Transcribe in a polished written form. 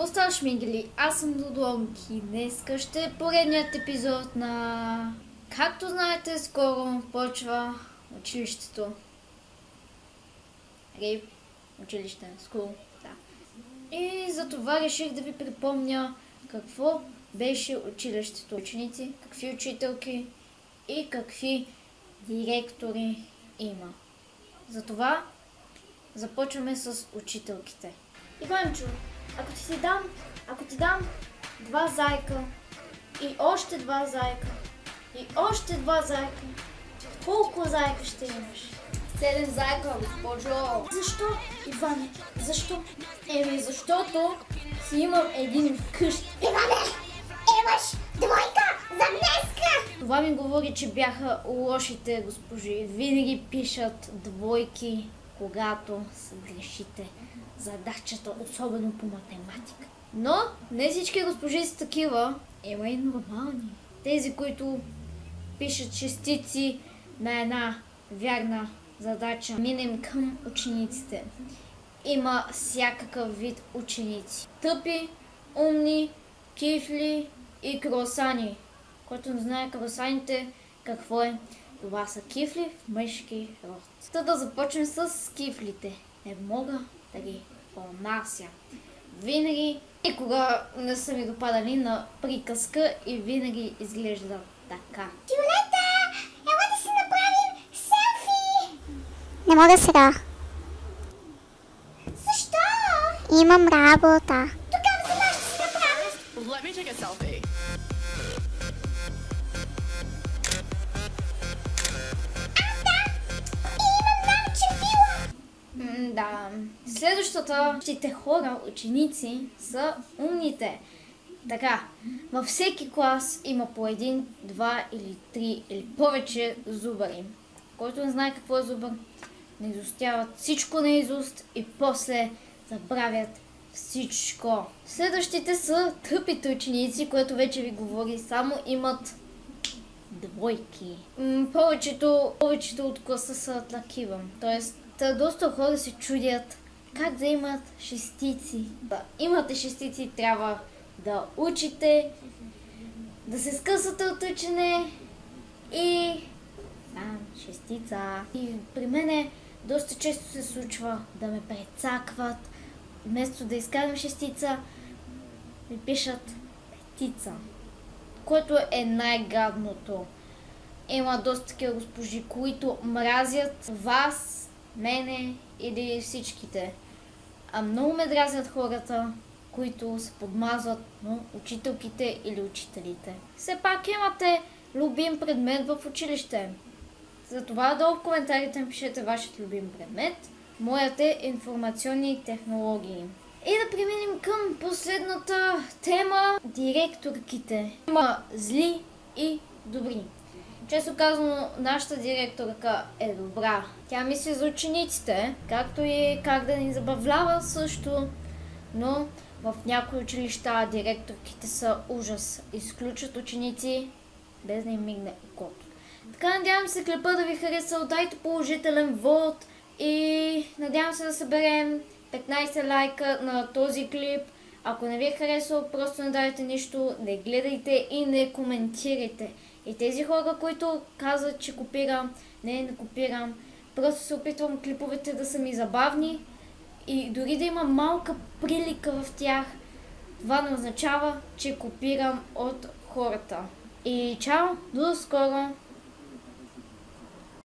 Какво ставаш, Мигели? Аз съм Додонки и днеска ще е поредният епизод на... Както знаете, скоро почва училището. Рейп, училище, скул, да. И за това реших да ви припомня какво беше училището. Ученици, какви учителки и какви директори има. Затова започваме с учителките. Иванчо, ако ти дам 2 зайка и още 2 зайка и още 2 зайка, колко зайка ще имаш? 7 зайка, госпожо. Защо, Иване? Защо? Защото си имам един вкъщи. Иване, имаш двойка за днеска! Това ми говори, че бяха лошите госпожи. Винаги пишат двойки, когато са грешите задачата, особено по математика. Но не всички госпожи са такива. Има и нормални. Тези, които пишат шестици на една вярна задача. Минем към учениците. Има всякакъв вид ученици. Тъпи, умни, кифли и круасани. Който не знае круасаните какво е, това са кифли в мъжки род. Та да започнем с кифлите. Не мога да ги понася. Винаги, никога не са ми допадали на приказка и винаги изглежда така. Виолета, ела да си направим селфи! Не мога сега. Защо? Имам работа. Тогава за нас ще си направим. Let me take a selfie. Да. Следващата хора, ученици, са умните. Така, във всеки клас има по 1, 2 или 3 или повече зубари. Който не знае какво е зубър, наизустяват всичко наизуст и после забравят всичко. Следващите са тъпите ученици, което вече ви говори, само имат двойки. Повечето от класа са такива. Тоест, доста хора се чудят как да имат шестици. Да имате шестици, трябва да учите, да се скъсате от учене и... шестица. И при мене доста често се случва да ме прецакват. Вместо да изкарам шестица, ми пишат петица, което е най-гадното. Има доста такива госпожи, които мразят вас, мене или всичките. А много ме дразнят хората, които се подмазват на учителките или учителите. Все пак имате любим предмет в училище. Затова долу в коментарите ми пишете вашият любим предмет. Моят е информационни технологии. И да преминем към последната тема – директорките. Има зли и добри. Често казано, нашата директорка е добра. Тя мисли за учениците, както и как да ни забавлява също, но в някои училища директорките са ужас. Изключат ученици без да им мигне окото. Така, надявам се клипа да ви харесал, дайте положителен вод и надявам се да съберем 15 лайка на този клип. Ако не ви е харесал, просто не дайте нищо, не гледайте и не коментирайте. И тези хора, които казват, че копирам, не копирам, просто се опитвам клиповете да са ми забавни и дори да има малка прилика в тях, това не означава, че копирам от хората. И чао, до скоро!